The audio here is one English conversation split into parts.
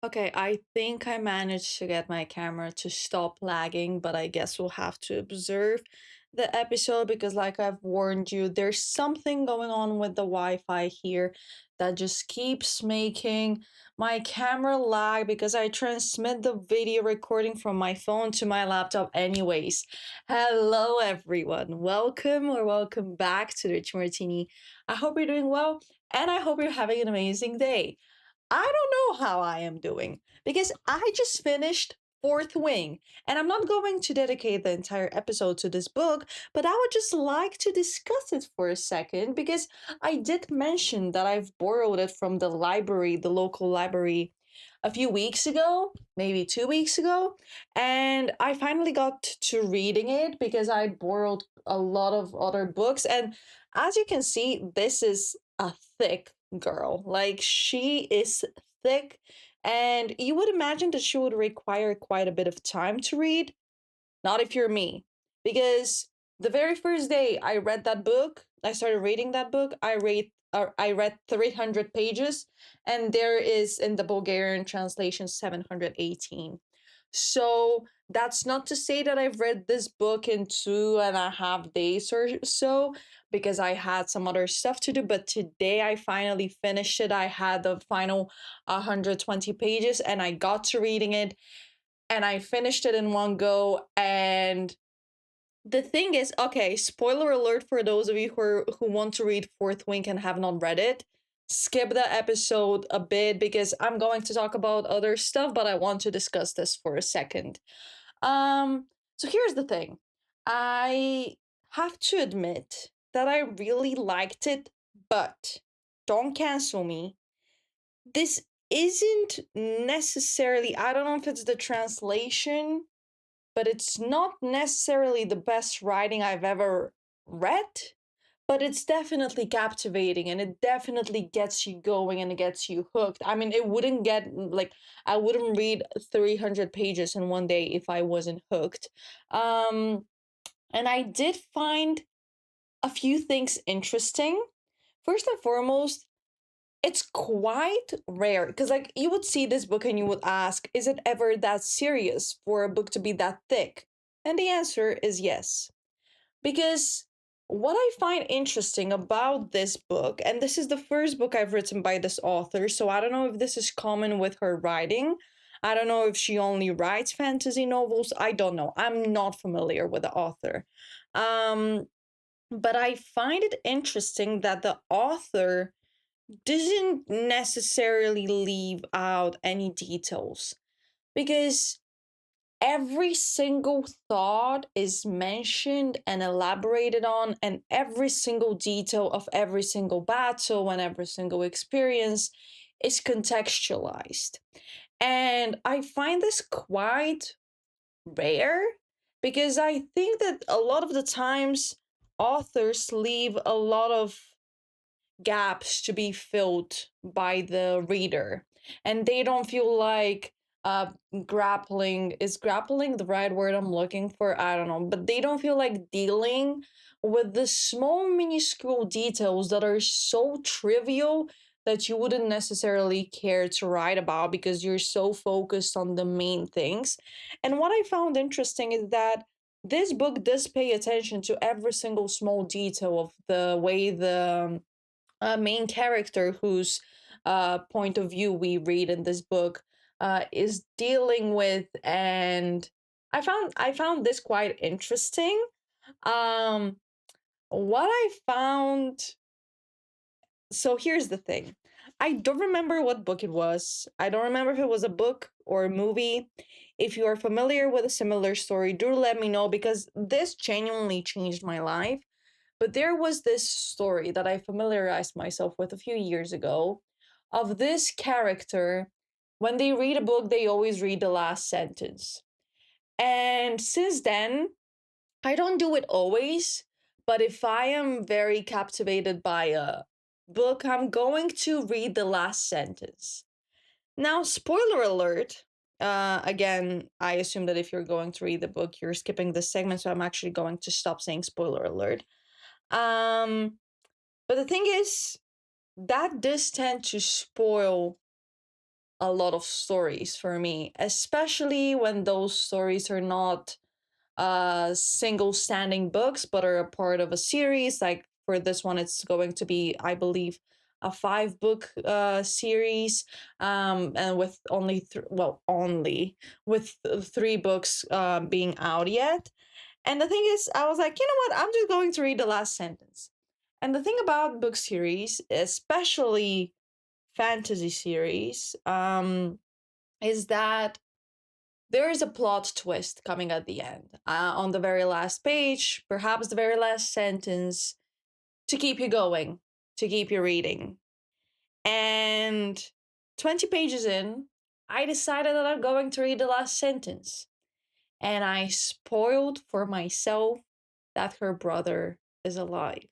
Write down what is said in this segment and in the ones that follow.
Okay, I think I managed to get my camera to stop lagging, but I guess we'll have to observe the episode because, like I've warned you, there's something going on with the Wi Fi here that just keeps making my camera lag because I transmit the video recording from my phone to my laptop, anyways. Hello, everyone. Welcome or welcome back to the Rich Martini. I hope you're doing well and I hope you're having an amazing day. I don't know how I am doing because I just finished Fourth Wing, and I'm not going to dedicate the entire episode to this book, but I would just like to discuss it for a second because I did mention that I've borrowed it from the library, the local library, a few weeks ago, maybe 2 weeks ago, and I finally got to reading it because I borrowed a lot of other books. And as you can see, this is a thick girl. Like, she is thick, and you would imagine that she would require quite a bit of time to read. Not if you're me, because the very first day I read that book, I started reading that book. I read 300 pages, and there is in the Bulgarian translation 718. So that's not to say that I've read this book in 2.5 days or so, because I had some other stuff to do. But today I finally finished it. I had the final 120 pages, and I got to reading it, and I finished it in one go. And the thing is, okay, spoiler alert for those of you who want to read Fourth Wing and have not read it. Skip the episode a bit because I'm going to talk about other stuff, but I want to discuss this for a second. So here's the thing. I have to admit that I really liked it, but don't cancel me. This isn't necessarily, I don't know if it's the translation, but it's not necessarily the best writing I've ever read, but it's definitely captivating and it definitely gets you going and it gets you hooked. I mean, it wouldn't get like I wouldn't read 300 pages in one day if I wasn't hooked. Um and I did find a few things interesting. First and foremost, it's quite rare because, like, you would see this book and you would ask, is it ever that serious for a book to be that thick? And the answer is yes. Because what I find interesting about this book, and this is the first book I've written by this author, so I don't know if this is common with her writing. I don't know if she only writes fantasy novels. I don't know. I'm not familiar with the author. Um, but I find it interesting that the author doesn't necessarily leave out any details because every single thought is mentioned and elaborated on, and every single detail of every single battle and every single experience is contextualized. And I find this quite rare because I think that a lot of the times authors leave a lot of gaps to be filled by the reader, and they don't feel like uh grappling the right word I'm looking for? I don't know, but they don't feel like dealing with the small minuscule details that are so trivial that you wouldn't necessarily care to write about because you're so focused on the main things. And what I found interesting is that this book does pay attention to every single small detail of the way the main character whose point of view we read in this book is dealing with. And I found this quite interesting. um what I found So here's the thing. I don't remember what book it was. I don't remember if it was a book or a movie. If you are familiar with a similar story, do let me know because this genuinely changed my life. But there was this story that I familiarized myself with a few years ago of this character. When they read a book, they always read the last sentence. And since then, I don't do it always, but if I am very captivated by a book, I'm going to read the last sentence. Now, spoiler alert. Again, I assume that if you're going to read the book, you're skipping this segment, so I'm actually going to stop saying spoiler alert. Um, but the thing is, that does tend to spoil a lot of stories for me, especially when those stories are not single standing books but are a part of a series. Like for this one, it's going to be, I believe, a 5 book series, and with only only with 3 books being out yet. And the thing is, I was like, you know what, I'm just going to read the last sentence. And the thing about book series, especially fantasy series, is that there is a plot twist coming at the end, on the very last page, perhaps the very last sentence, to keep you going, to keep you reading. And 20 pages in, I decided that I'm going to read the last sentence. And I spoiled for myself that her brother is alive.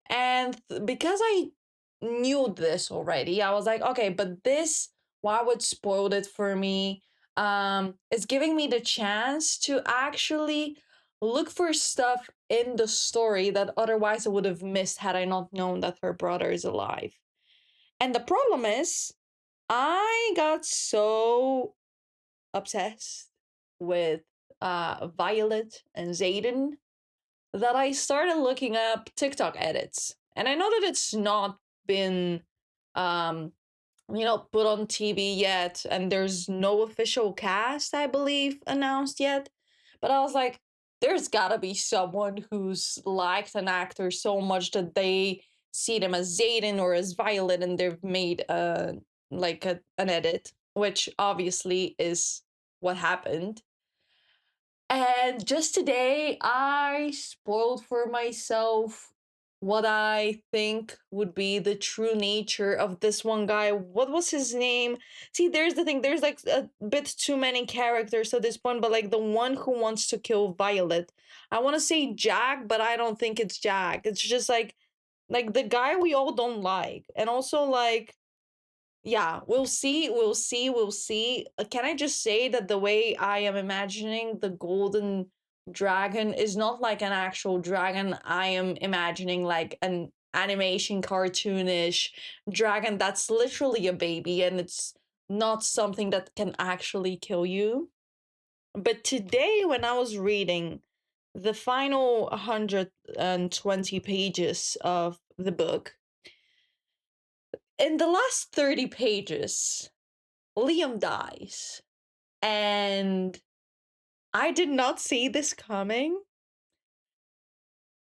And because I knew this already, I was like, okay, but this, why would spoiled it for me? It's giving me the chance to actually look for stuff in the story that otherwise I would have missed had I not known that her brother is alive. And the problem is, I got so obsessed with Violet and Xaden that I started looking up TikTok edits. And I know that it's not been um put on TV yet, and there's no official cast, I believe, announced yet. But I was like, there's gotta be someone who's liked an actor so much that they see them as Xaden or as Violet, and they've made an edit, which obviously is what happened. And just today, I spoiled for myself what I think would be the true nature of this one guy. What was his name? See, there's the thing. There's like a bit too many characters at this point, but like the one who wants to kill Violet, I want to say Jack, but I don't think it's Jack. It's just like the guy we all don't like, and also like, yeah, we'll see, we'll see, we'll see. Can I just say that the way I am imagining the golden dragon is not like an actual dragon. I am imagining like an animation cartoonish dragon that's literally a baby, and it's not something that can actually kill you. But today, when I was reading the final 120 pages of the book, in the last 30 pages, Liam dies. And I did not see this coming.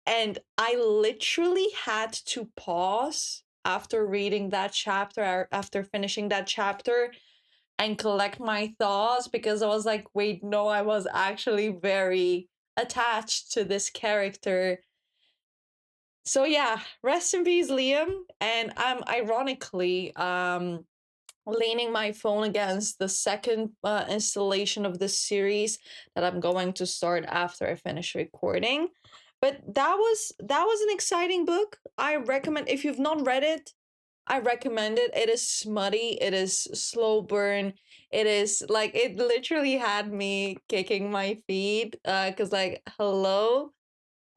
And I literally had to pause after reading that chapter, after finishing that chapter, and collect my thoughts, because I was like, wait, no, I was actually very attached to this character. So yeah, rest in peace, Liam. And I'm ironically leaning my phone against the second installation of this series that I'm going to start after I finish recording. But that was an exciting book. I recommend, if you've not read it, I recommend it. It is smutty, it is slow burn. It is like, it literally had me kicking my feet cuz like, hello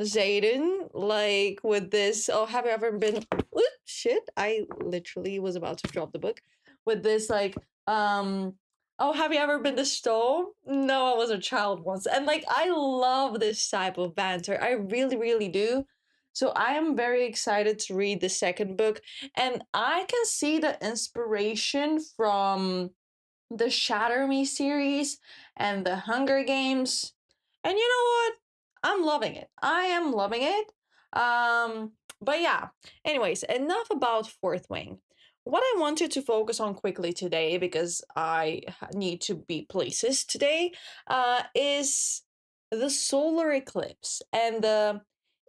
Xaden, like with this. Oh, have you ever been? Oop, shit! I literally was about to drop the book. With this, like, oh, have you ever been to Stowe? No, I was a child once, and like, I love this type of banter. I really, really do. So I am very excited to read the second book, and I can see the inspiration from the Shatter Me series and the Hunger Games. And you know what? I'm loving it. I am loving it. But yeah, anyways, enough about Fourth Wing. What I wanted to focus on quickly today, because I need to be places today, is the solar eclipse and the,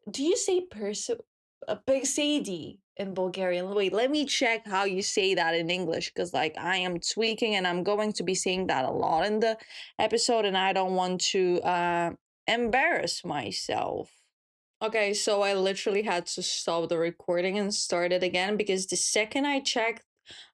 do you say Perseidy in Bulgarian? Wait, let me check how you say that in English, because like I am tweaking and I'm going to be saying that a lot in the episode, and I don't want to embarrass myself. Okay, so I literally had to stop the recording and start it again, because the second I checked,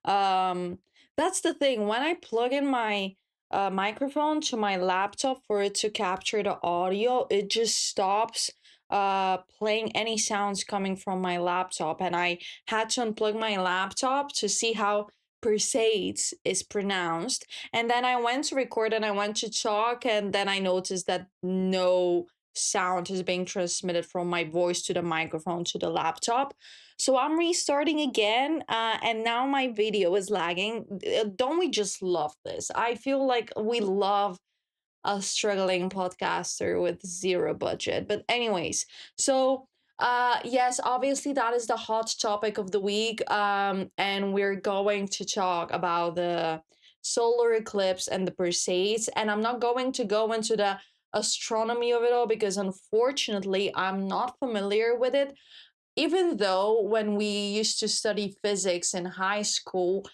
um, that's the thing. When I plug in my microphone to my laptop for it to capture the audio, it just stops playing any sounds coming from my laptop, and I had to unplug my laptop to see how Perseids is pronounced. And then I went to record and I went to talk, and then I noticed that no sound is being transmitted from my voice to the microphone to the laptop. So I'm restarting again, and now my video is lagging. Don't we just love this? I feel like we love a struggling podcaster with zero budget. But anyways, so yes, obviously that is the hot topic of the week. And we're going to talk about the solar eclipse and the Perseids. And I'm not going to go into the astronomy of it all because unfortunately I'm not familiar with it. Even though when we used to study physics in high school,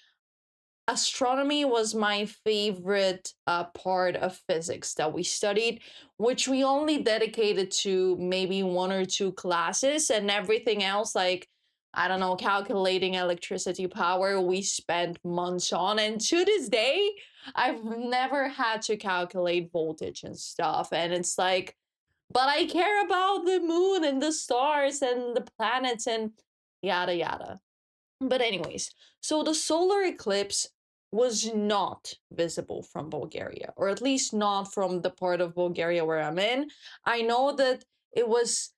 astronomy was my favorite part of physics that we studied, which we only dedicated to maybe one or two classes, and everything else, like, I don't know, calculating electricity power, we spent months on. And to this day, I've never had to calculate voltage and stuff. And it's like, but I care about the moon and the stars and the planets and yada yada. But anyways, so the solar eclipse was not visible from Bulgaria, or at least not from the part of Bulgaria where I'm in. I know that it was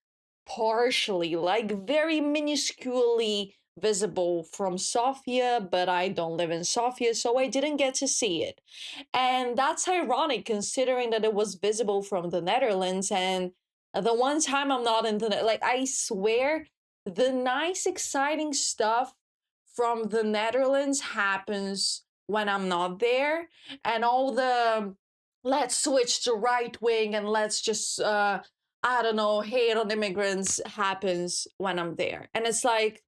partially, like very minusculely visible from Sofia, but I don't live in Sofia, so I didn't get to see it. And that's ironic considering that it was visible from the Netherlands. And the one time I'm not in the, like, I swear the nice, exciting stuff from the Netherlands happens when I'm not there. And all the let's switch to right wing and let's just, I don't know, hate on immigrants happens when I'm there. And it's like,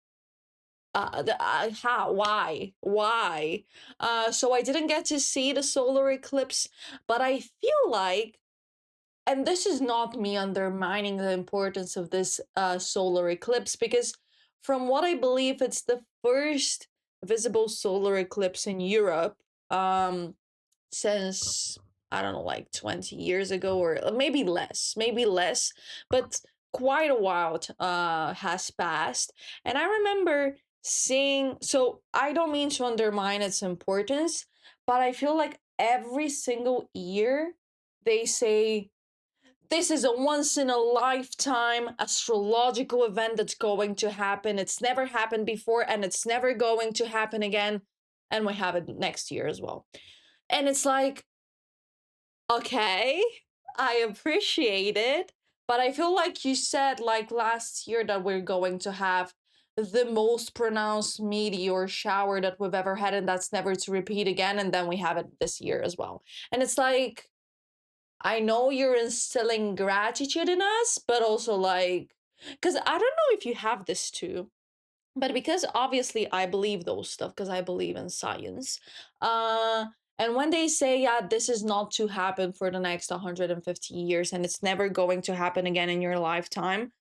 how, why so I didn't get to see the solar eclipse, but I feel like, and this is not me undermining the importance of this solar eclipse, because from what I believe it's the first visible solar eclipse in Europe, um since, I don't know, like 20 years ago, or maybe less, but quite a while has passed. And I remember seeing, so I don't mean to undermine its importance, but I feel like every single year they say this is a once in a lifetime astrological event that's going to happen. It's never happened before and it's never going to happen again. And we have it next year as well. And it's like, okay, I appreciate it. But I feel like you said, like last year, that we're going to have the most pronounced meteor shower that we've ever had, and that's never to repeat again. And then we have it this year as well. And it's like, I know you're instilling gratitude in us, but also like, because I don't know if you have this too, but because obviously I believe those stuff because I believe in science. uh and when they say, yeah, this is not to happen for the next 150 years and it's never going to happen again in your lifetime,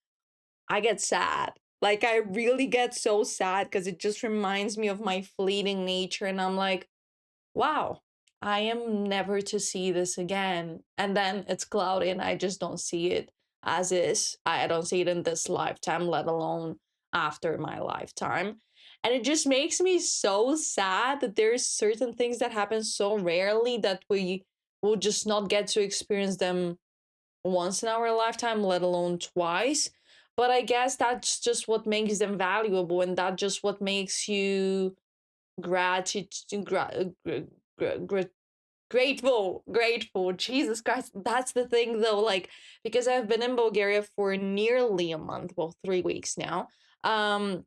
I get sad. Like, I really get so sad because it just reminds me of my fleeting nature, and I'm like, wow, I am never to see this again. And then it's cloudy and I just don't see it as is. I don't see it in this lifetime, let alone after my lifetime. And it just makes me so sad that there's certain things that happen so rarely that we will just not get to experience them once in our lifetime, let alone twice. But I guess that's just what makes them valuable, and that just what makes you gratitude grateful. Jesus Christ, that's the thing though, like, because I've been in Bulgaria for nearly a month, well, 3 weeks now. um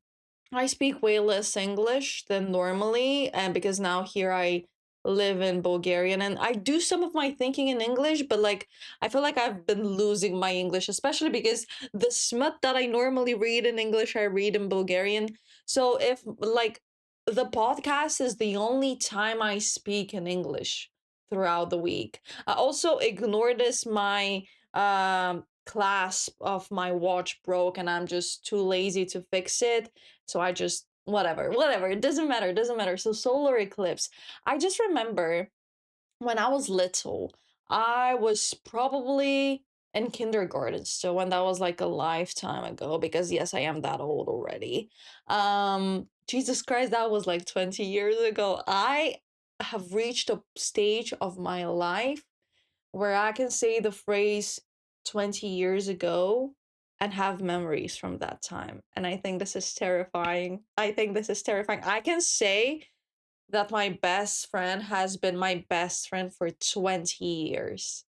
I speak way less English than normally, and because now here I live in Bulgarian and I do some of my thinking in English, but like, I feel like I've been losing my English, especially because the smut that I normally read in English, I read in Bulgarian. So if, like, the podcast is the only time I speak in English throughout the week. I also ignore this, my clasp of my watch broke and I'm just too lazy to fix it, so I just, whatever, it doesn't matter, it doesn't matter. So solar eclipse, I just remember when I was little, I was probably in kindergarten still, and that was like a lifetime ago because yes, I am that old already. Jesus Christ, that was like 20 years ago. I have reached a stage of my life where I can say the phrase 20 years ago and have memories from that time. And I think this is terrifying. I think this is terrifying. I can say that my best friend has been my best friend for 20 years.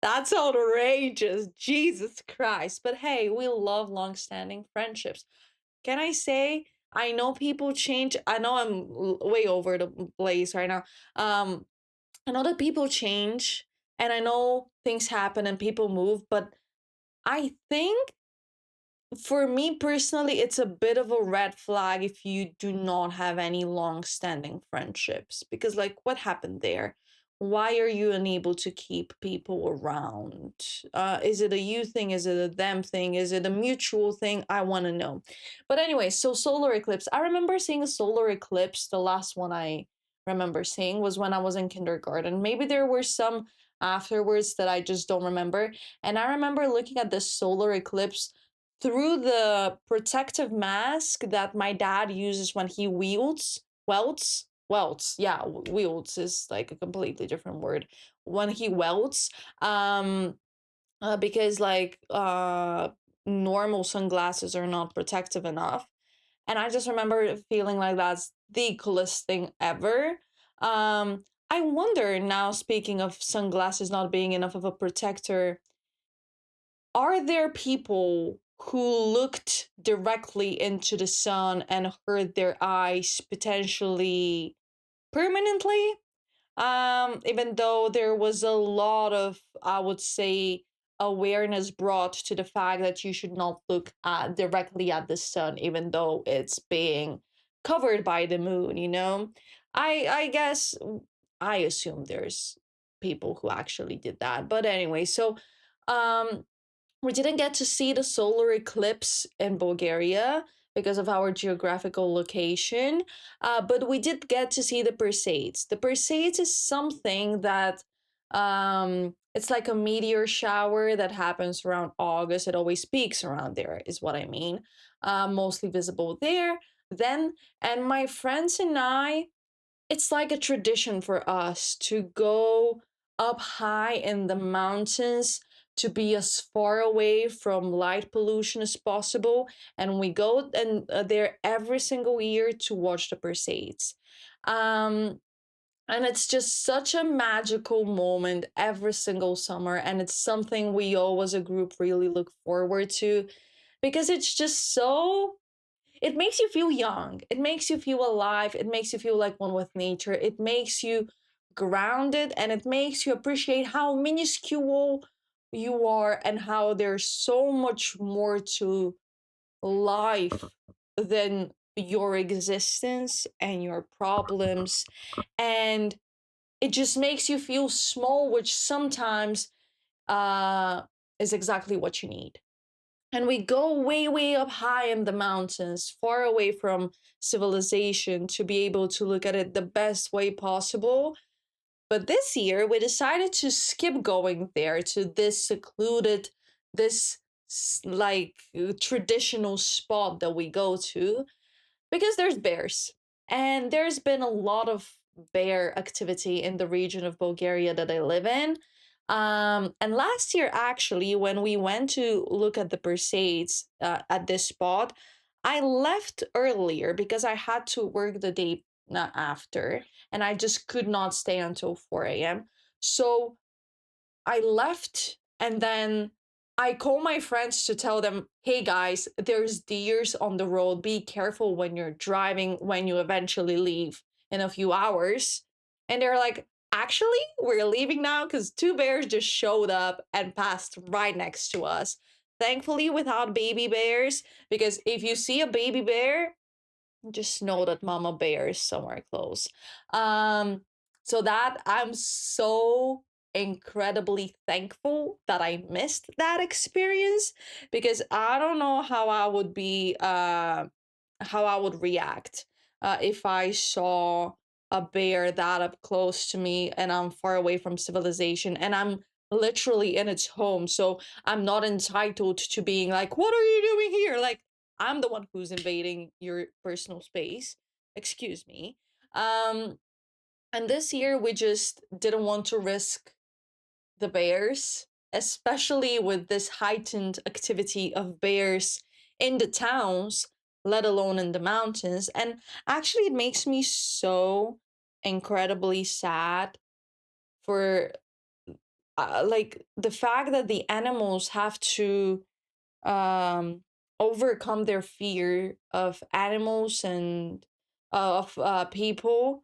That's outrageous. Jesus Christ. But hey, we love long-standing friendships. Can I say I know people change. I know I'm way over the place right now. Um I know that people change and I know things happen and people move, but I think for me personally, it's a bit of a red flag if you do not have any long-standing friendships. Because, like, what happened there? Why are you unable to keep people around? Is it a you thing? Is it a them thing? Is it a mutual thing? I want to know. But anyway, so solar eclipse. I remember seeing a solar eclipse. The last one I remember seeing was when I was in kindergarten. Maybe there were some afterwards that I just don't remember. And I remember looking at this solar eclipse through the protective mask that my dad uses when he welts, yeah, wields is like a completely different word. When he welts, because like normal sunglasses are not protective enough. And I just remember feeling like that's the coolest thing ever. I wonder now, speaking of sunglasses not being enough of a protector, are there people who looked directly into the sun and hurt their eyes potentially permanently? Even though there was a lot of, I would say, awareness brought to the fact that you should not look directly at the sun, even though it's being covered by the moon, you know? I guess I assume there's people who actually did that. But anyway, so um we didn't get to see the solar eclipse in Bulgaria because of our geographical location, but we did get to see the Perseids. The Perseids is something that it's like a meteor shower that happens around August. It always peaks around there, is what I mean. Mostly visible there. Then, and my friends and I, it's like a tradition for us to go up high in the mountains to be as far away from light pollution as possible, and we go and there every single year to watch the Perseids. um and it's just such a magical moment every single summer, and it's something we all as a group really look forward to because it's just so, it makes you feel young. It makes you feel alive. It makes you feel like one with nature. It makes you grounded and it makes you appreciate how minuscule you are and how there's so much more to life than your existence and your problems. And it just makes you feel small, which sometimes uh, is exactly what you need. And we go way, way up high in the mountains, far away from civilization, to be able to look at it the best way possible. But this year, we decided to skip going there to this secluded, this like traditional spot that we go to because there's bears. And there's been a lot of bear activity in the region of Bulgaria that I live in. And last year, actually, when we went to look at the Perseids at this spot, I left earlier because I had to work the day after, and I just could not stay until 4 a.m. So I left and then I call my friends to tell them, hey guys, there's deers on the road. Be careful when you're driving when you eventually leave in a few hours. And they're like, actually, we're leaving now because two bears just showed up and passed right next to us. Thankfully, without baby bears, because if you see a baby bear, just know that mama bear is somewhere close. um so that I'm so incredibly thankful that I missed that experience because I don't know how I would be how I would react if I saw a bear that up close to me and I'm far away from civilization and I'm literally in its home. So I'm not entitled to being like, what are you doing here? Like, I'm the one who's invading your personal space. Excuse me. Um, and this year we just didn't want to risk the bears, especially with this heightened activity of bears in the towns, let alone in the mountains. And actually, it makes me so incredibly sad for like the fact that the animals have to um overcome their fear of animals and of people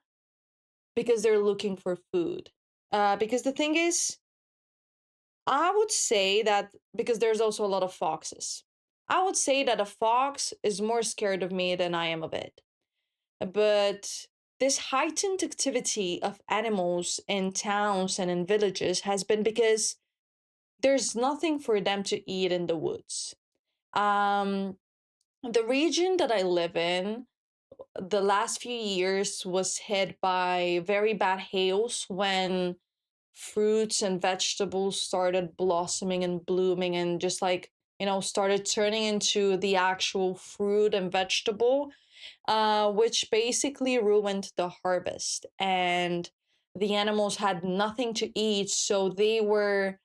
because they're looking for food. Because the thing is, I would say that because there's also a lot of foxes. I would say that a fox is more scared of me than I am of it. But this heightened activity of animals in towns and in villages has been because there's nothing for them to eat in the woods. Um, the region that I live in, the last few years was hit by very bad hails when fruits and vegetables started blossoming and blooming and just like, started turning into the actual fruit and vegetable, which basically ruined the harvest. And the animals had nothing to eat, so they were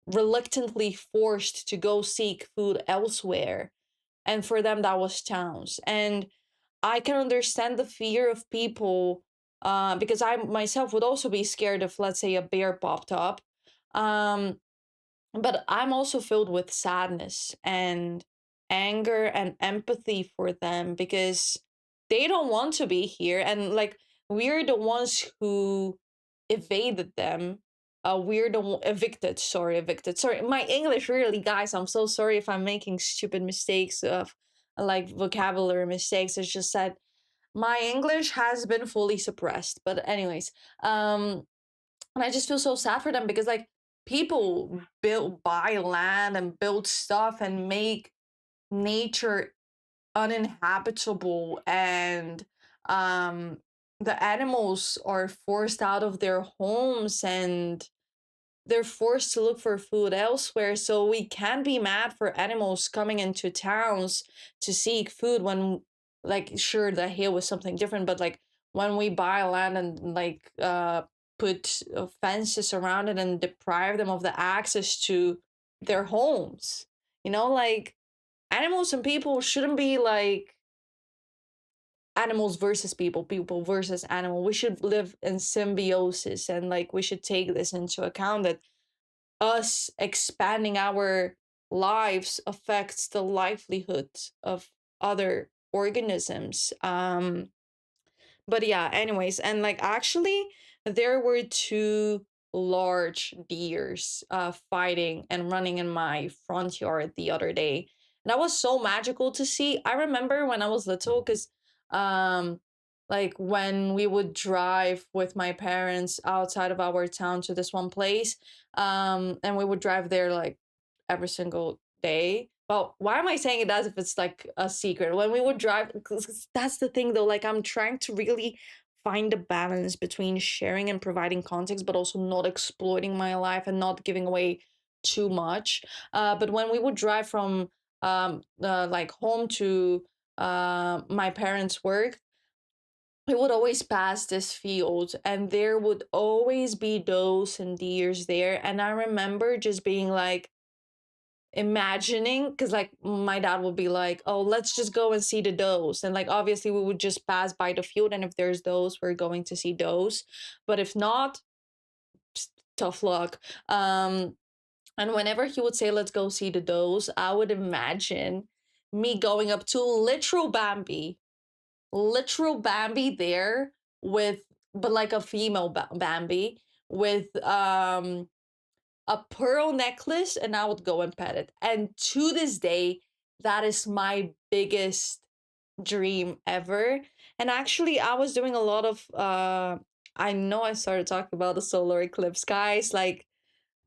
reluctantly forced to go seek food elsewhere. And for them, that was towns. And I can understand the fear of people, because I myself would also be scared if, let's say, a bear popped up. Um, but I'm also filled with sadness and anger and empathy for them because they don't want to be here. And like, we're the ones who evaded them. We're the evicted, sorry, evicted. Sorry, my English really, guys. I'm so sorry if I'm making stupid mistakes of like vocabulary mistakes. It's just that my English has been fully suppressed. But anyways, and I just feel so sad for them because like people build buy land and build stuff and make nature uninhabitable, and um the animals are forced out of their homes and they're forced to look for food elsewhere. So we can't be mad for animals coming into towns to seek food when, like, sure, the hail was something different, but like when we buy land and like put fences around it and deprive them of the access to their homes, like animals and people shouldn't be like animals versus people, people versus animal. We should live in symbiosis, and like we should take this into account that us expanding our lives affects the livelihood of other organisms. But yeah, anyways, and like actually there were two large deers fighting and running in my front yard the other day. And that was so magical to see. I remember when I was little, because um like when we would drive with my parents outside of our town to this one place, and we would drive there like every single day. Well, why am I saying it as if it's like a secret? When we would drive, 'cause that's the thing though, like I'm trying to really find a balance between sharing and providing context, but also not exploiting my life and not giving away too much. But when we would drive from like home to my parents' work, we would always pass this field and there would always be does and deers there. And I remember just being like, imagining, because like my dad would be like, oh, let's just go and see the does, and like obviously we would just pass by the field, and if there's does we're going to see does, but if not, tough luck. And whenever he would say let's go see the does, I would imagine me going up to literal Bambi there with, but like a female Bambi with a pearl necklace, and I would go and pet it. And to this day, that is my biggest dream ever. And actually, I was doing a lot of I know I started talking about the solar eclipse, guys. Like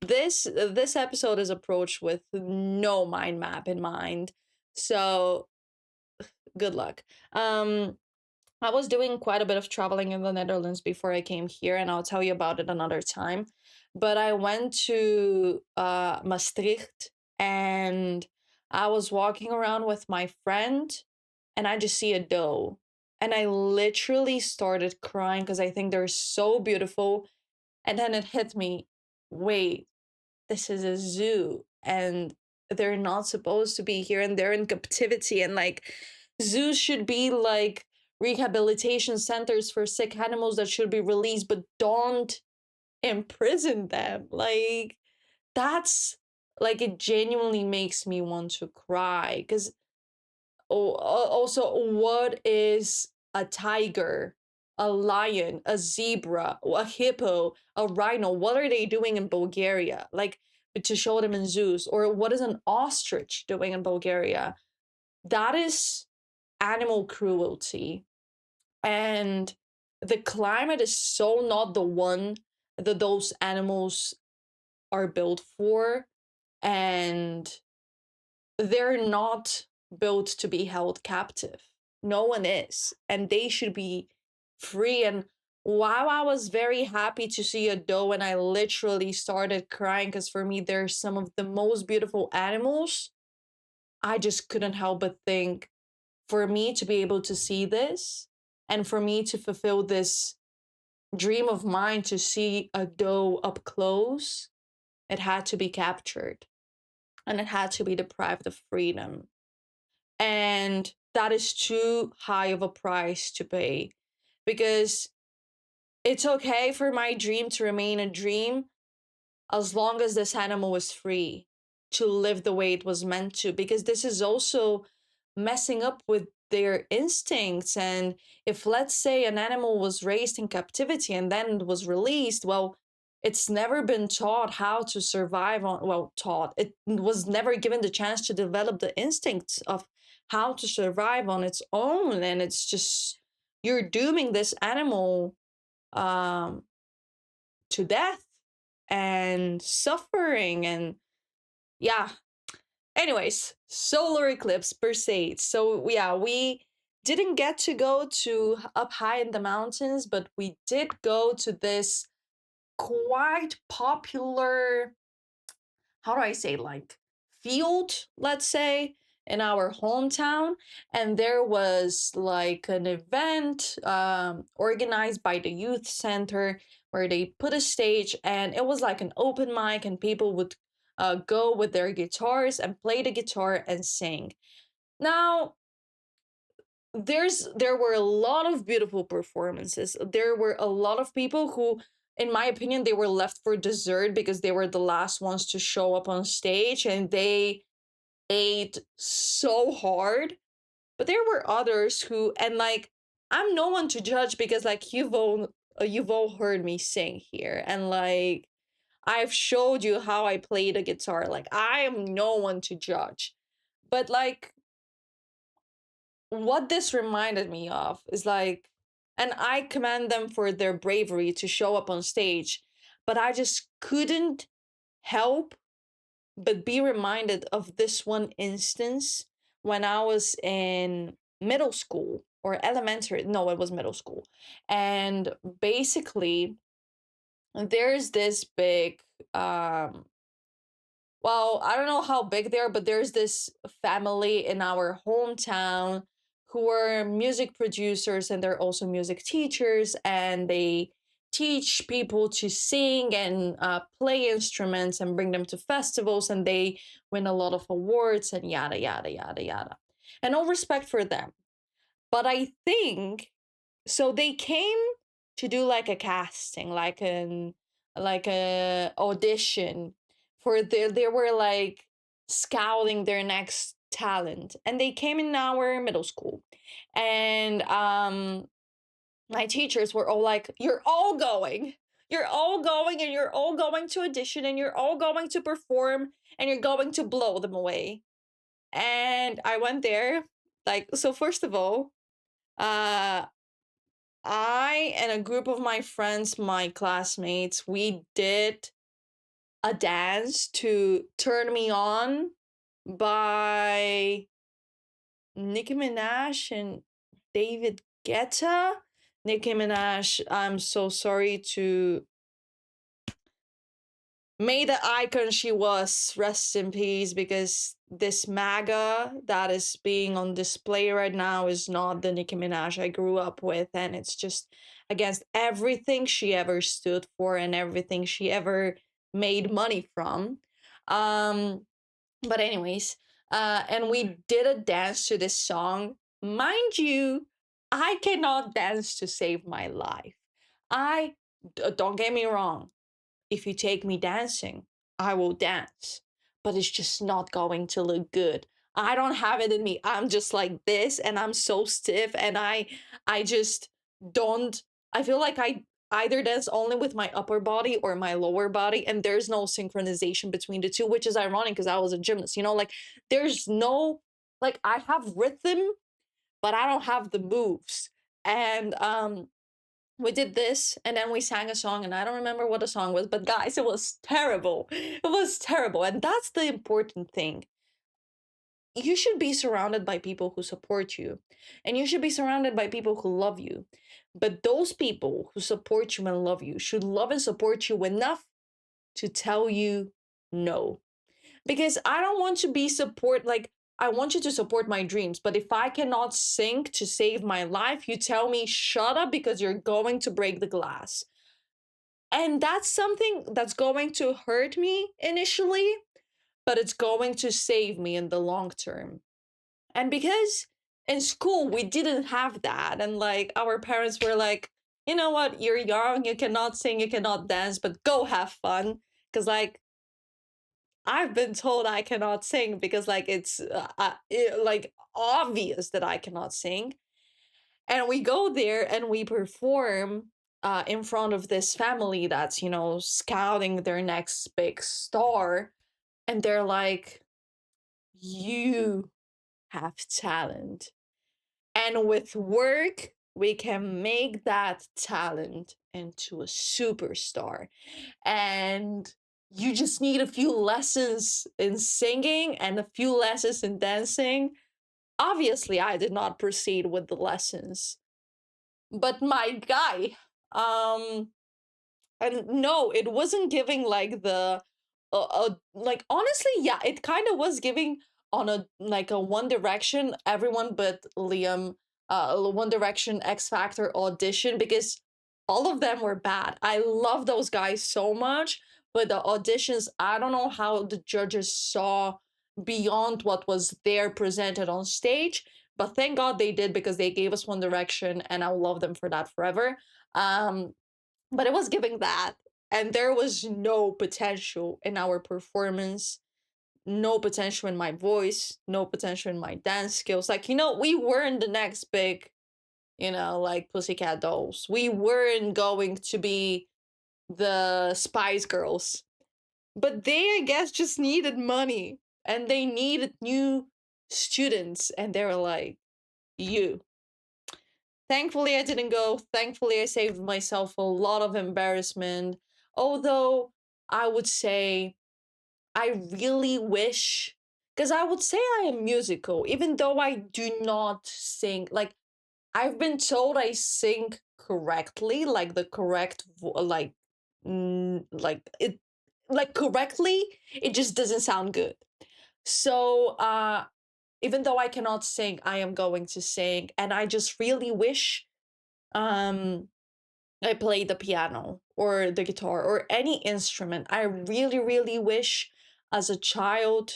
this episode is approached with no mind map in mind. So, good luck. Um I was doing quite a bit of traveling in the Netherlands before I came here, and I'll tell you about it another time. But I went to Maastricht, and I was walking around with my friend, and I just see a doe. And I literally started crying because I think they're so beautiful. And then it hit me, wait, this is a zoo and they're not supposed to be here and they're in captivity, and like zoos should be like rehabilitation centers for sick animals that should be released, but don't imprison them. Like that's like it genuinely makes me want to cry because also, what is a tiger, a lion, a zebra, a hippo, a rhino? What are they doing in Bulgaria? Like to show them in zoos, or what is an ostrich doing in Bulgaria? That is animal cruelty, and the climate is so not the one that those animals are built for, and they're not built to be held captive. No one is. And they should be free. And while I was very happy to see a doe, and I literally started crying because for me, they're some of the most beautiful animals, I just couldn't help but think for me to be able to see this and for me to fulfill this dream of mine to see a doe up close, it had to be captured and it had to be deprived of freedom. And that is too high of a price to pay because it's okay for my dream to remain a dream as long as this animal is free to live the way it was meant to, because this is also messing up with their instincts. And if, let's say, an animal was raised in captivity and then it was released, well, it's never been taught how to survive on, well, taught, it was never given the chance to develop the instincts of how to survive on its own. And it's just, you're dooming this animal um to death and suffering. And yeah, anyways, solar eclipse per se. So yeah, we didn't get to go to up high in the mountains, but we did go to this quite popular, how do I say, like field, let's say, in our hometown. And there was like an event organized by the youth center where they put a stage, and it was like an open mic, and people would go with their guitars and play the guitar and sing. Now, there were a lot of beautiful performances. There were a lot of people who, in my opinion, they were left for dessert because they were the last ones to show up on stage, and they ate so hard. But there were others who, and like, I'm no one to judge because like you've all heard me sing here, and like I've showed you how I play the guitar. Like I am no one to judge. But like what this reminded me of is like, and I commend them for their bravery to show up on stage, but I just couldn't help but be reminded of this one instance when I was in middle school or elementary. No, it was middle school. And basically, there's this big well, I don't know how big they are, but there's this family in our hometown who are music producers, and they're also music teachers, and they teach people to sing and play instruments and bring them to festivals, and they win a lot of awards and yada yada yada yada. And all respect for them. But I think so they came to do like a casting, like a audition for they were like scouting their next talent, and they came in our middle school. And my teachers were all like, you're all going, and you're all going to audition, and you're all going to perform, and you're going to blow them away. And I went there, like, so first of all, uh I and a group of my friends, my classmates, we did a dance to Turn Me On by Nicki Minaj and David Guetta, Nicki Minaj, I'm so sorry to may the icon she was rest in peace, because this MAGA that is being on display right now is not the Nicki Minaj I grew up with, and it's just against everything she ever stood for and everything she ever made money from. Um, but anyways, and we did a dance to this song. Mind you, I cannot dance to save my life. I don't get me wrong, if you take me dancing, I will dance, but it's just not going to look good. I don't have it in me. I'm just like this and I'm so stiff, and I just don't I feel like I either dance only with my upper body or my lower body, and there's no synchronization between the two, which is ironic because I was a gymnast, like there's no, like, I have rhythm, but I don't have the moves. And we did this, and then we sang a song, and I don't remember what the song was, but guys, it was terrible. It was terrible. And that's the important thing. You should be surrounded by people who support you, and you should be surrounded by people who love you. But those people who support you and love you should love and support you enough to tell you no. Because I don't want to be support, like, I want you to support my dreams, but if I cannot sing to save my life, you tell me shut up because you're going to break the glass. And that's something that's going to hurt me initially, but it's going to save me in the long term. And because in school we didn't have that, and like our parents were like, you know what, you're young, you cannot sing, you cannot dance, but go have fun. Because like I've been told I cannot sing because like it's like obvious that I cannot sing. And we go there and we perform in front of this family that's, scouting their next big star. And they're like, you have talent. And with work, we can make that talent into a superstar. And you just need a few lessons in singing and a few lessons in dancing. Obviously, I did not proceed with the lessons. But my guy, um, and no, it wasn't giving like the like, honestly, yeah, it kind of was giving on a like a One Direction, everyone but Liam, One Direction X Factor audition, because all of them were bad. I love those guys so much, but the auditions, I don't know how the judges saw beyond what was there presented on stage, but thank God they did, because they gave us One Direction and I'll love them for that forever. Um but it was giving that, and there was no potential in our performance, no potential in my voice, no potential in my dance skills. Like, we weren't the next big, like Pussycat Dolls. We weren't going to be the Spice Girls, but they, I guess, just needed money, and they needed new students, and they were like, you. Thankfully, I didn't go. Thankfully, I saved myself a lot of embarrassment. Although, I would say I really wish, because I would say I am musical, even though I do not sing. Like, I've been told I sing correctly, like the correct, like it, like correctly, it just doesn't sound good. So, even though I cannot sing, I am going to sing, and I just really wish um I play the piano or the guitar or any instrument. I really, really wish as a child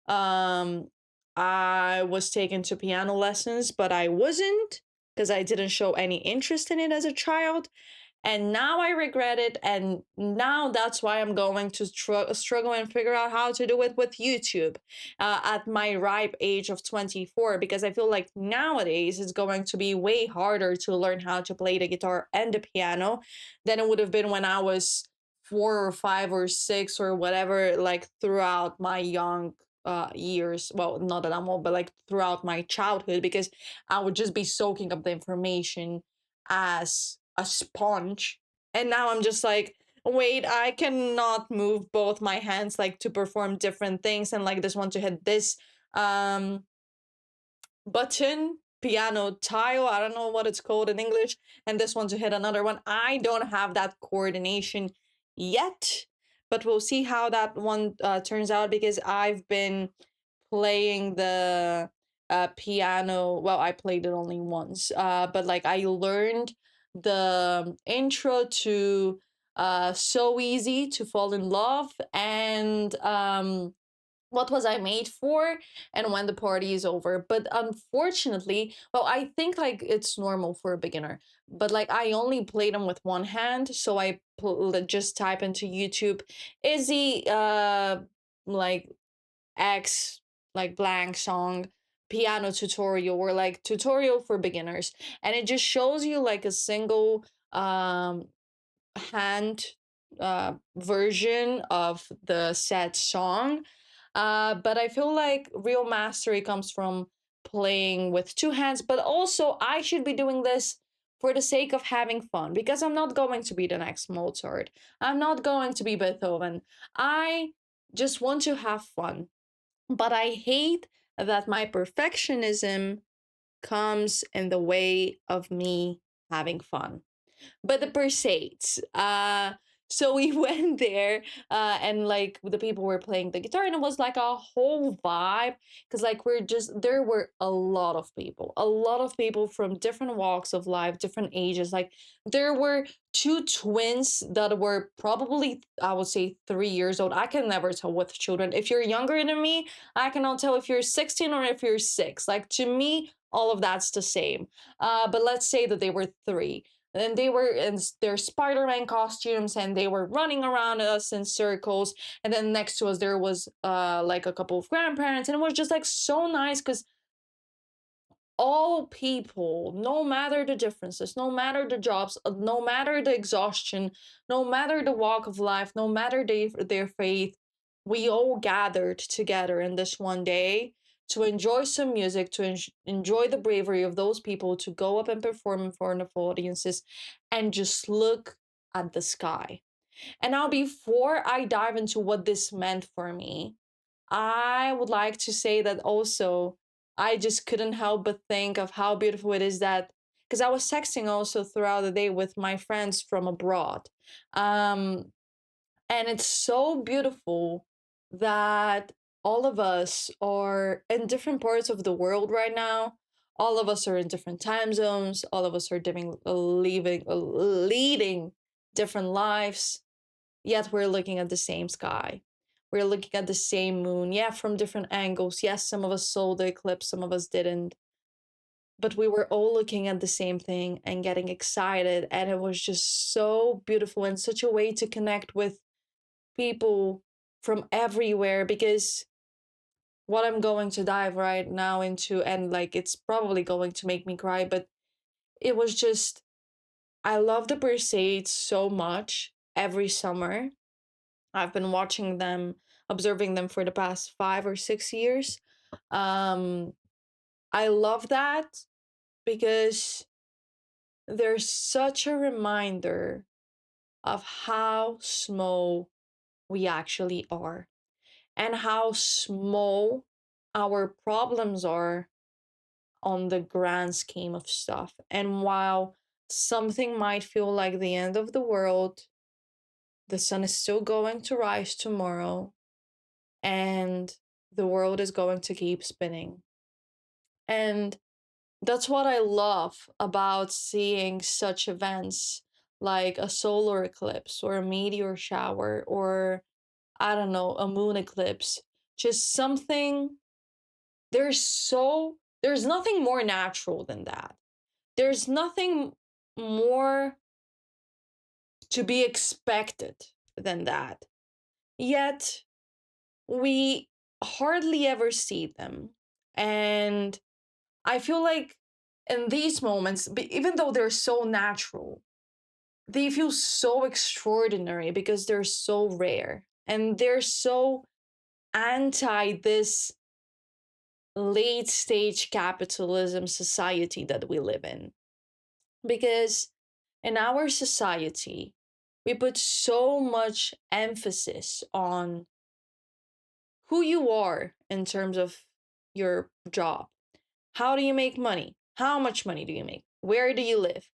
um I was taken to piano lessons, but I wasn't, because I didn't show any interest in it as a child. And now I regret it, and now that's why I'm going to struggle and figure out how to do it with YouTube at my ripe age of 24, because I feel like nowadays it's going to be way harder to learn how to play the guitar and the piano than it would have been when I was 4 or 5 or 6 or whatever, like throughout my young years. Well, not that I'm old, but like throughout my childhood, because I would just be soaking up the information as a sponge. And now I'm just like, wait, I cannot move both my hands like to perform different things, and like this one to hit this um button, piano tile. I don't know what it's called in English, and this one to hit another one. I don't have that coordination yet, but we'll see how that one turns out because I've been playing the piano. Well, I played it only once, but like I learned the intro to So Easy to Fall in Love and what was I made for and when the party is over. But unfortunately, well, I think like it's normal for a beginner, but like I only played them with one hand. So just type into YouTube, Izzy, like X, like blank song, piano tutorial or like tutorial for beginners. And it just shows you like a single hand version of the said song. But I feel like real mastery comes from playing with two hands, but also I should be doing this for the sake of having fun because I'm not going to be the next Mozart. I'm not going to be Beethoven. I just want to have fun. But I hate that my perfectionism comes in the way of me having fun. But the Perseids. So we went there, and like the people were playing the guitar, and it was like a whole vibe. Cause like there were a lot of people from different walks of life, different ages. Like there were two twins that were probably, I would say, 3 years old. I can never tell with children. If you're younger than me, I cannot tell if you're 16 or if you're six. Like to me, all of that's the same. But let's say that they were three and they were in their Spider-Man costumes and they were running around us in circles. And then next to us there was like a couple of grandparents, and it was just like so nice because all people, no matter the differences, no matter the jobs, no matter the exhaustion, no matter the walk of life, no matter their faith, we all gathered together in this one day to enjoy some music, to enjoy the bravery of those people to go up and perform in front of audiences and just look at the sky. And now, before I dive into what this meant for me, I would like to say that also I just couldn't help but think of how beautiful it is that because I was texting also throughout the day with my friends from abroad. Um, and it's so beautiful that all of us are in different parts of the world right now. All of us are in different time zones. All of us are leading different lives, yet we're looking at the same sky. We're looking at the same moon, yeah, from different angles. Yes, some of us saw the eclipse, some of us didn't, but we were all looking at the same thing and getting excited. And it was just so beautiful and such a way to connect with people from everywhere because what I'm going to dive right now into, and like it's probably going to make me cry, but it was just, I love the Perseids so much every summer. I've been watching them, observing them for the past 5 or 6 years. Um, I love that because there's such a reminder of how small we actually are and how small our problems are on the grand scheme of stuff. And while something might feel like the end of the world, the sun is still going to rise tomorrow and the world is going to keep spinning. And that's what I love about seeing such events like a solar eclipse or a meteor shower or, I don't know, a moon eclipse. Just something, there's nothing more natural than that. There's nothing more to be expected than that. Yet, we hardly ever see them. And I feel like in these moments, even though they're so natural, they feel so extraordinary because they're so rare and they're so anti this late stage capitalism society that we live in. Because in our society, we put so much emphasis on who you are in terms of your job. How do you make money? How much money do you make? Where do you live?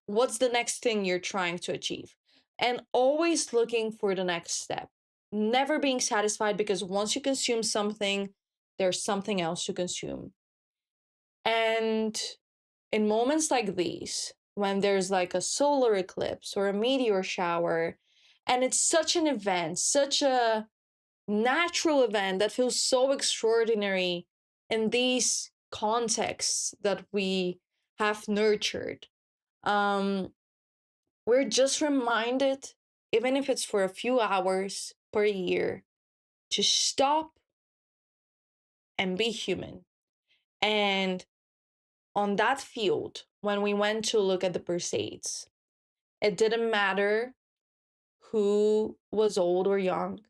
What's the next thing you're trying to achieve? And always looking for the next step. Never being satisfied, because once you consume something, there's something else to consume. And in moments like these, when there's like a solar eclipse or a meteor shower, and it's such an event, such a natural event that feels so extraordinary in these contexts that we have nurtured, um, we're just reminded, even if it's for a few hours per year, to stop and be human. And on that field, when we went to look at the Perseids, it didn't matter who was old or young.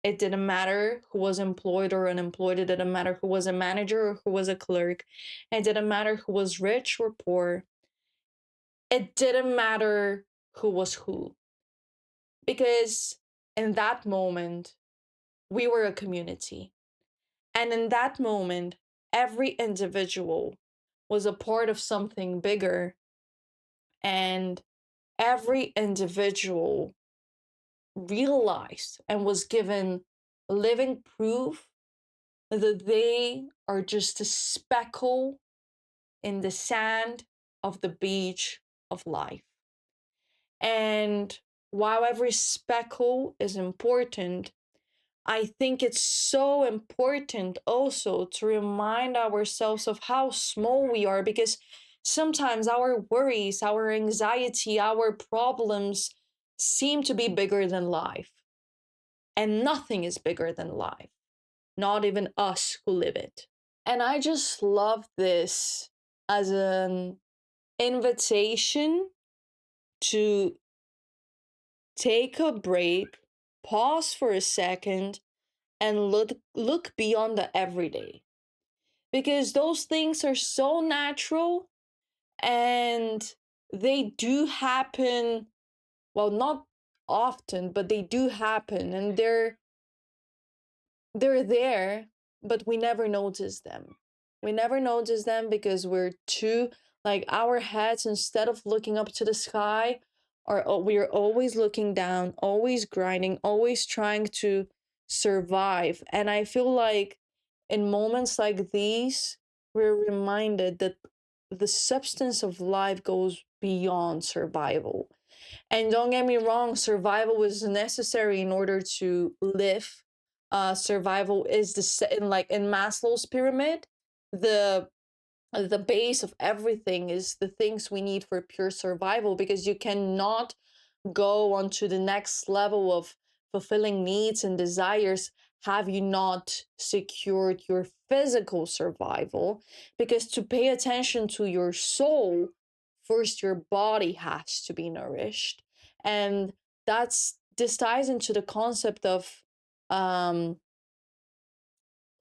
It didn't matter who was employed or unemployed. It didn't matter who was a manager or who was a clerk. It didn't matter who was rich or poor. It didn't matter who was who. Because in that moment, we were a community. And in that moment, every individual was a part of something bigger. And every individual realized and was given living proof that they are just a speckle in the sand of the beach of life. And while every speckle is important, I think it's so important also to remind ourselves of how small we are, because sometimes our worries, our anxiety, our problems seem to be bigger than life. And nothing is bigger than life, not even us who live it. And I just love this as an invitation to take a break, pause for a second, and look beyond the everyday. Because those things are so natural, and they do happen, well, not often, but they do happen, and they're there, but we never notice them. We never notice them because we're too, like, our heads, instead of looking up to the sky, are we're always looking down, always grinding, always trying to survive. And I feel like in moments like these, we're reminded that the substance of life goes beyond survival. And don't get me wrong, survival is necessary in order to live. Survival is in Maslow's pyramid, the the base of everything is the things we need for pure survival, because you cannot go on to the next level of fulfilling needs and desires have you not secured your physical survival. Because to pay attention to your soul, first your body has to be nourished. And this ties into the concept of um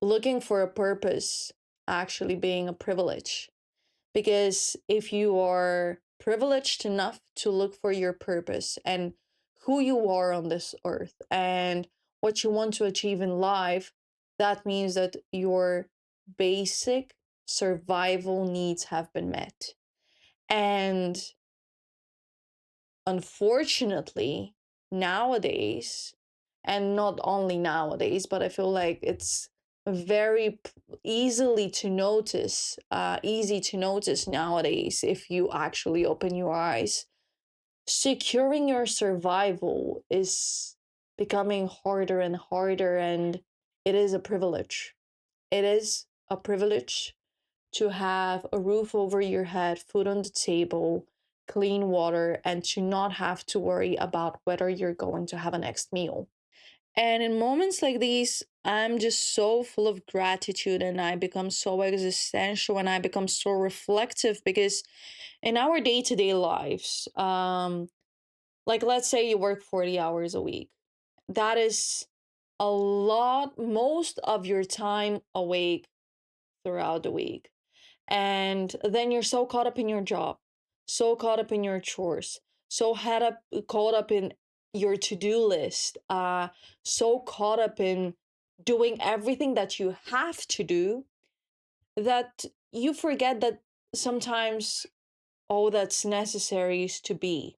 looking for a purpose actually being a privilege. Because if you are privileged enough to look for your purpose and who you are on this earth and what you want to achieve in life, that means that your basic survival needs have been met. And unfortunately, nowadays, and not only nowadays, but I feel like it's very easy to notice nowadays if you actually open your eyes. Securing your survival is becoming harder and harder, and it is a privilege. It is a privilege to have a roof over your head, food on the table, clean water, and to not have to worry about whether you're going to have a next meal. And in moments like these, I'm just so full of gratitude, and I become so existential, and I become so reflective, because in our day-to-day lives, like, let's say you work 40 hours a week. That is a lot, most of your time awake throughout the week. And then you're so caught up in your job, so caught up in your chores, so caught up in your to-do list, so caught up in doing everything that you have to do, that you forget that sometimes all that's necessary is to be,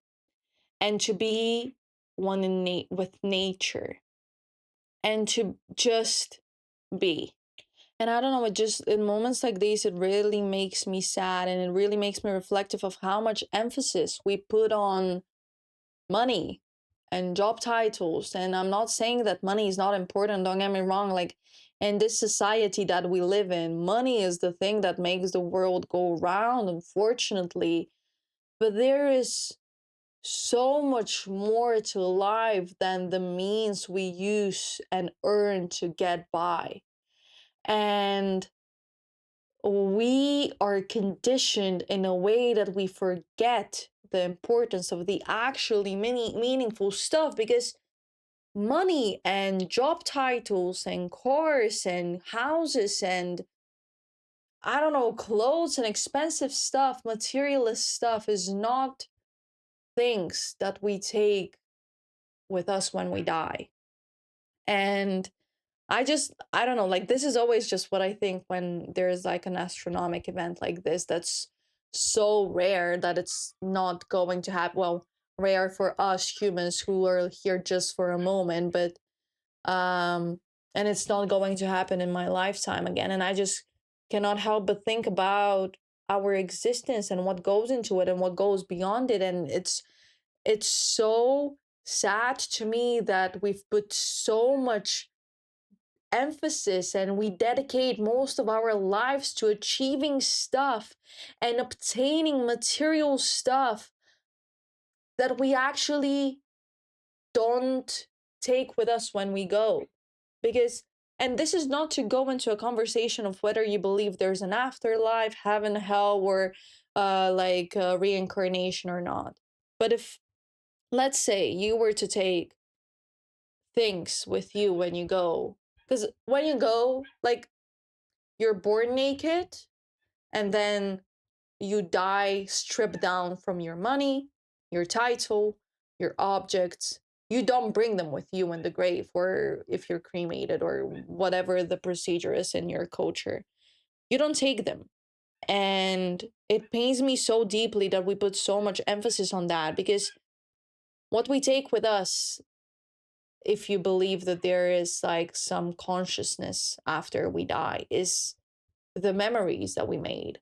and to be one with nature, and to just be. And I don't know, it just, in moments like these, it really makes me sad, and it really makes me reflective of how much emphasis we put on money and job titles. And I'm not saying that money is not important, don't get me wrong. Like, in this society that we live in, money is the thing that makes the world go round, unfortunately. But there is so much more to life than the means we use and earn to get by. And we are conditioned in a way that we forget the importance of the actually meaningful stuff, because money and job titles and cars and houses and, I don't know, clothes and expensive stuff, materialist stuff, is not things that we take with us when we die. And I don't know, like, this is always just what I think when there's like an astronomic event like this that's so rare that it's not going to happen. Well, rare for us humans who are here just for a moment, but and it's not going to happen in my lifetime again. And I just cannot help but think about our existence and what goes into it and what goes beyond it. And it's so sad to me that we've put so much emphasis and we dedicate most of our lives to achieving stuff and obtaining material stuff that we actually don't take with us when we go. Because, and this is not to go into a conversation of whether you believe there's an afterlife, heaven, hell, or reincarnation or not. But if, let's say, you were to take things with you when you go, because when you go, like, you're born naked, and then you die stripped down from your money, your title, your objects. You don't bring them with you in the grave, or if you're cremated, or whatever the procedure is in your culture. You don't take them. And it pains me so deeply that we put so much emphasis on that, because what we take with us, if you believe that there is like some consciousness after we die, is the memories that we made.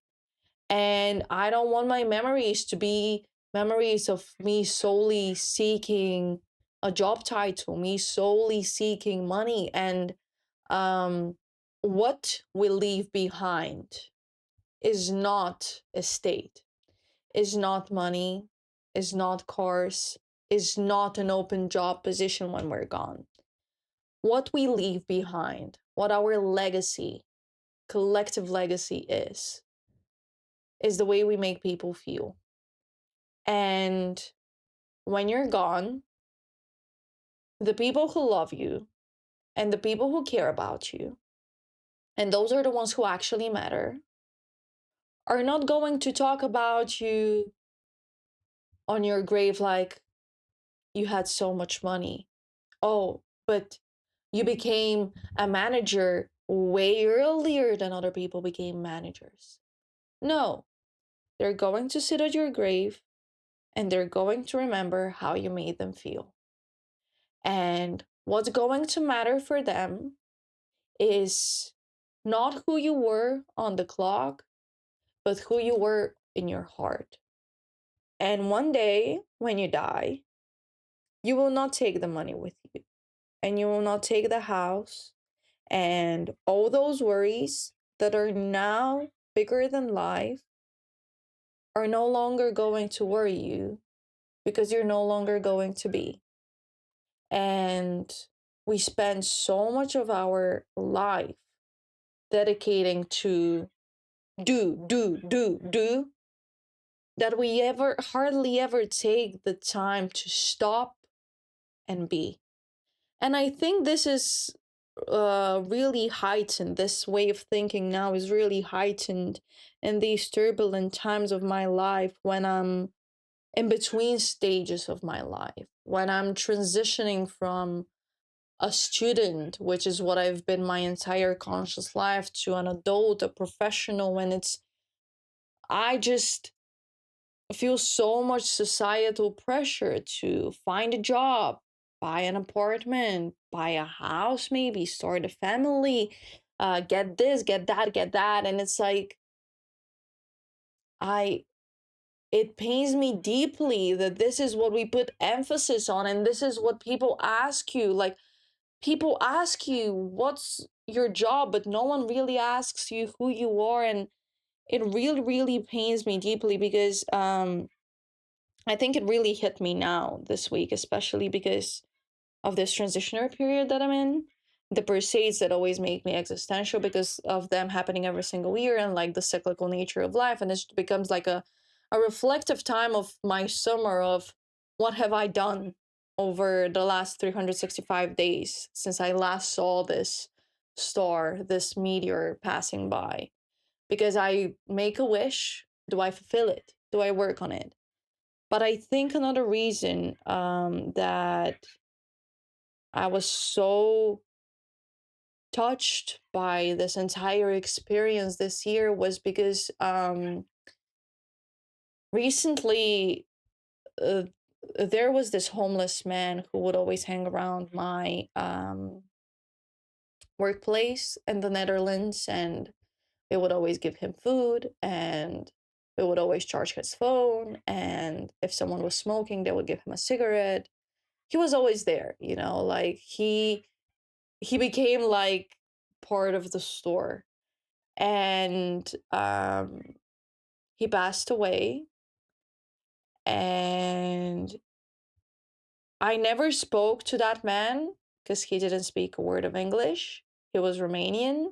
And I don't want my memories to be memories of me solely seeking a job title, me solely seeking money. And um, what we leave behind is not estate, is not money, is not cars, is not an open job position when we're gone. What we leave behind, what our legacy, collective legacy is the way we make people feel. And when you're gone, the people who love you and the people who care about you, and those are the ones who actually matter, are not going to talk about you on your grave like, you had so much money. Oh, but you became a manager way earlier than other people became managers. No, they're going to sit at your grave and they're going to remember how you made them feel. And what's going to matter for them is not who you were on the clock, but who you were in your heart. And one day, when you die, you will not take the money with you, and you will not take the house, and all those worries that are now bigger than life are no longer going to worry you, because you're no longer going to be. And we spend so much of our life dedicating to do, that we hardly ever take the time to stop and be. And I think this is really heightened. This way of thinking now is really heightened in these turbulent times of my life, when I'm in between stages of my life, when I'm transitioning from a student, which is what I've been my entire conscious life, to an adult, a professional. When I just feel so much societal pressure to find a job, buy an apartment, buy a house, maybe start a family, get this, get that. And it's like, I, it pains me deeply that this is what we put emphasis on. And this is what people ask you. Like, people ask you, what's your job? But no one really asks you who you are. And it really, really pains me deeply because, I think it really hit me now this week, especially because of this transitionary period that I'm in. The pursuits that always make me existential because of them happening every single year and like the cyclical nature of life. And it becomes like a reflective time of my summer of what have I done over the last 365 days since I last saw this star, this meteor passing by. Because I make a wish, do I fulfill it? Do I work on it? But I think another reason that I was so touched by this entire experience this year was because recently uh, there was this homeless man who would always hang around my workplace in the Netherlands, and they would always give him food, and they would always charge his phone, and if someone was smoking they would give him a cigarette. He was always there, you know, like he became like part of the store. And he passed away, and I never spoke to that man because he didn't speak a word of English. He was Romanian,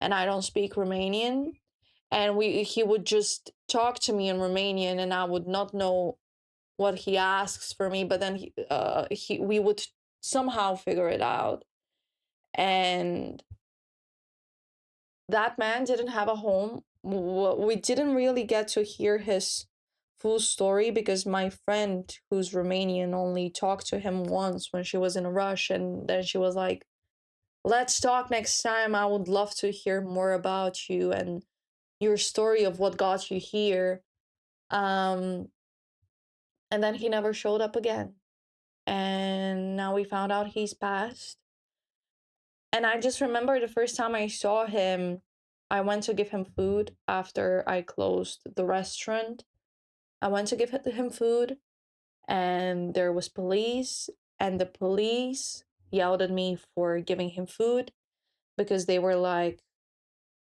and I don't speak Romanian. And he would just talk to me in Romanian, and I would not know what he asks for me, but then we would somehow figure it out. And that man didn't have a home. We didn't really get to hear his full story because my friend, who's Romanian, only talked to him once when she was in a rush. And then she was like, let's talk next time. I would love to hear more about you and your story of what got you here. Um, and then he never showed up again. And now we found out he's passed. And I just remember the first time I saw him, I went to give him food after I closed the restaurant. I went to give him food, and there was police, and the police yelled at me for giving him food because they were like,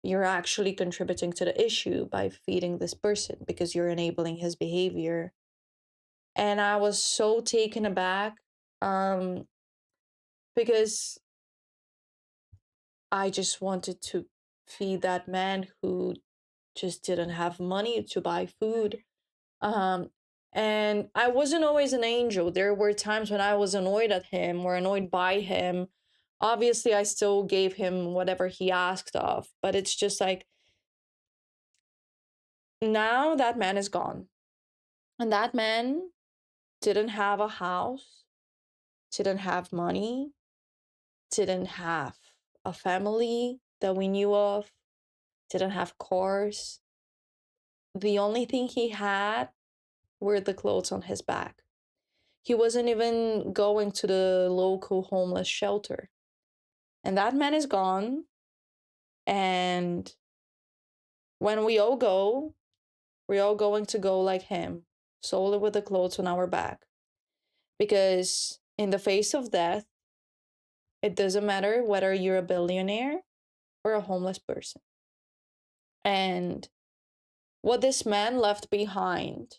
you're actually contributing to the issue by feeding this person because you're enabling his behavior. And I was so taken aback um, because I just wanted to feed that man who just didn't have money to buy food. Um, and I wasn't always an angel. There were times when I was annoyed at him or annoyed by him. Obviously, I still gave him whatever he asked of, but it's just like now that man is gone. And that man didn't have a house, didn't have money, didn't have a family that we knew of, didn't have cars. The only thing he had were the clothes on his back. He wasn't even going to the local homeless shelter. And that man is gone. And when we all go, we're all going to go like him, solely with the clothes on our back. Because in the face of death, it doesn't matter whether you're a billionaire or a homeless person. And what this man left behind,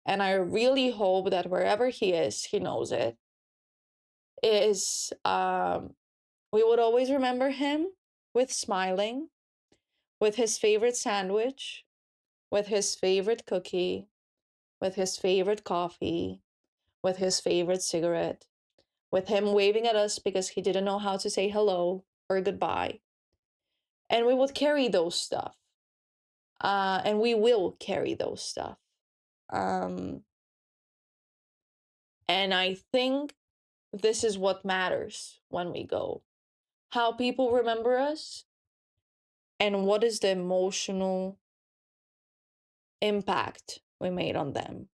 and I really hope that wherever he is, he knows it, is we would always remember him with smiling, with his favorite sandwich, with his favorite cookie, with his favorite coffee, with his favorite cigarette, with him waving at us because he didn't know how to say hello or goodbye. And we would carry those stuff. And we will carry those stuff. Um, and I think this is what matters when we go. How people remember us and what is the emotional impact we made on them.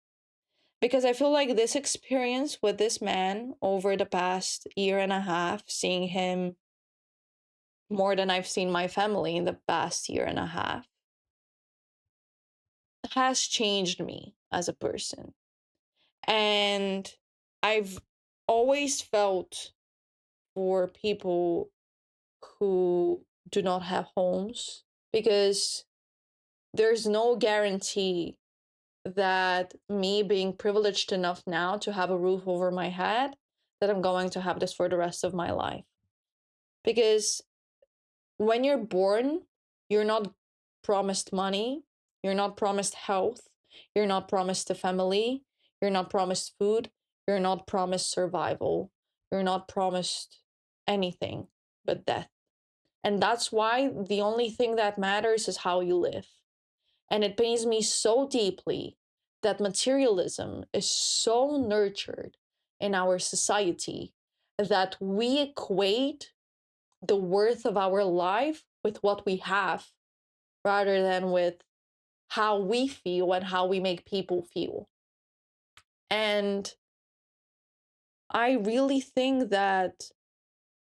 Because I feel like this experience with this man over the past year and a half, seeing him more than I've seen my family in the past year and a half, has changed me as a person. And I've always felt for people who do not have homes, because there's no guarantee that me being privileged enough now to have a roof over my head, that I'm going to have this for the rest of my life. Because when you're born, you're not promised money, you're not promised health, you're not promised a family, you're not promised food, you're not promised survival, you're not promised anything but death. And that's why the only thing that matters is how you live. And it pains me so deeply that materialism is so nurtured in our society that we equate the worth of our life with what we have rather than with how we feel and how we make people feel. And I really think that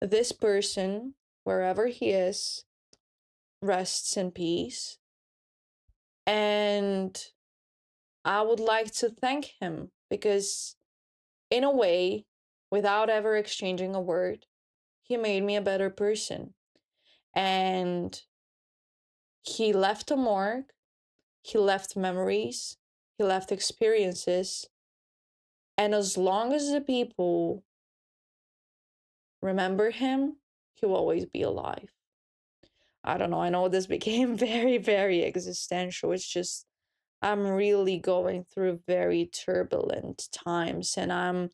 this person, wherever he is, rests in peace. And I would like to thank him because, in a way, without ever exchanging a word, he made me a better person. And he left a mark, he left memories, he left experiences. And as long as the people remember him, he will always be alive. I don't know. I know this became very, very existential. It's just, I'm really going through very turbulent times, and I'm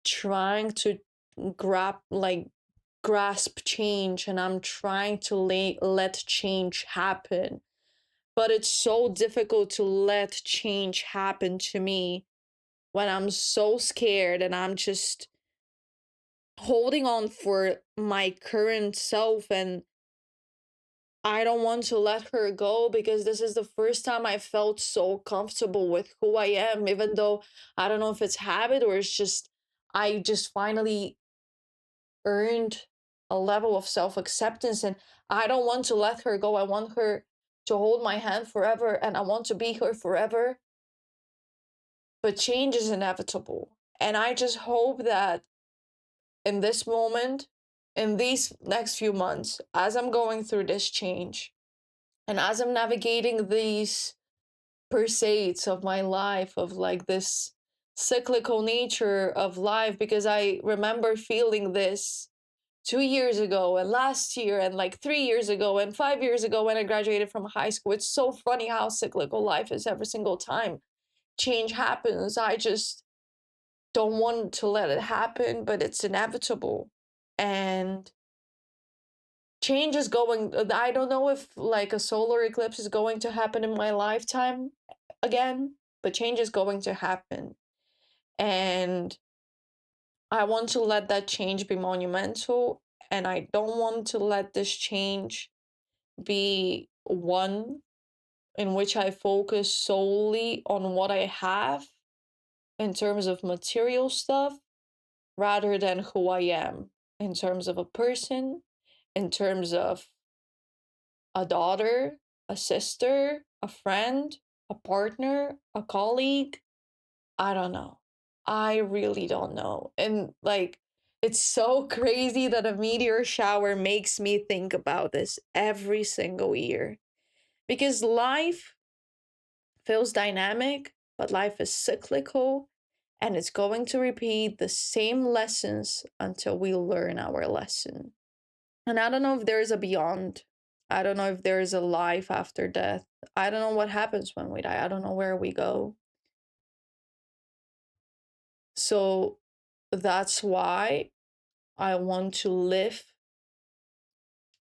trying to grasp change, and I'm trying to let change happen. But it's so difficult to let change happen to me when I'm so scared and I'm just holding on for my current self, and I don't want to let her go because this is the first time I felt so comfortable with who I am, even though I don't know if it's habit or it's just I just finally earned a level of self-acceptance, and I don't want to let her go. I want her to hold my hand forever, and I want to be her forever. But change is inevitable. And I just hope that in this moment, in these next few months, as I'm going through this change, and as I'm navigating these pursuits of my life, of like this cyclical nature of life, because I remember feeling this 2 years ago and last year and like 3 years ago and 5 years ago when I graduated from high school. It's so funny how cyclical life is every single time change happens. I just don't want to let it happen, but it's inevitable. And change is going, I don't know if like a solar eclipse is going to happen in my lifetime again, but change is going to happen. And I want to let that change be monumental, and I don't want to let this change be one in which I focus solely on what I have in terms of material stuff rather than who I am in terms of a person, in terms of a daughter, a sister, a friend, a partner, a colleague. I don't know. I really don't know. And like, it's so crazy that a meteor shower makes me think about this every single year. Because life feels dynamic, but life is cyclical, and it's going to repeat the same lessons until we learn our lesson. And I don't know if there's a beyond. I don't know if there's a life after death. I don't know what happens when we die. I don't know where we go. So that's why I want to live,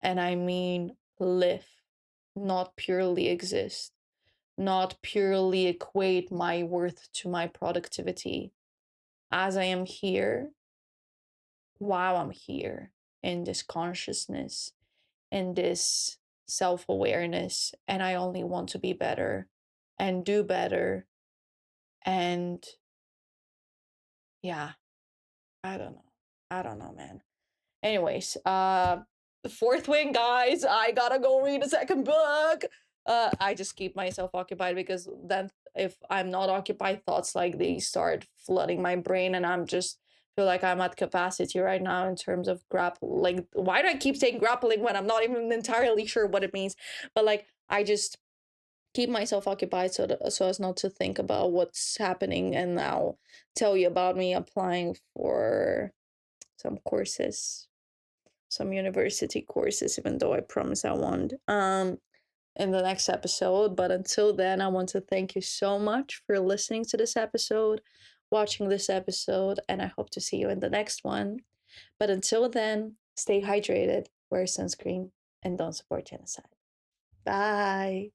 and I mean live, not purely exist, not purely equate my worth to my productivity. As I am here, while I'm here in this consciousness, in this self awareness, and I only want to be better and do better. And yeah, I don't know. I don't know, man. Anyways, fourth wing, guys. I gotta go read a second book. I just keep myself occupied because then if I'm not occupied, thoughts like these start flooding my brain, and I'm just feel like I'm at capacity right now in terms of grapple. Like, why do I keep saying grappling when I'm not even entirely sure what it means? But like, I just keep myself occupied so as not to think about what's happening, and I'll tell you about me applying for some courses, some university courses, even though I promise I won't, in the next episode. But until then, I want to thank you so much for listening to this episode, watching this episode, and I hope to see you in the next one. But until then, stay hydrated, wear sunscreen, and don't support genocide. Bye.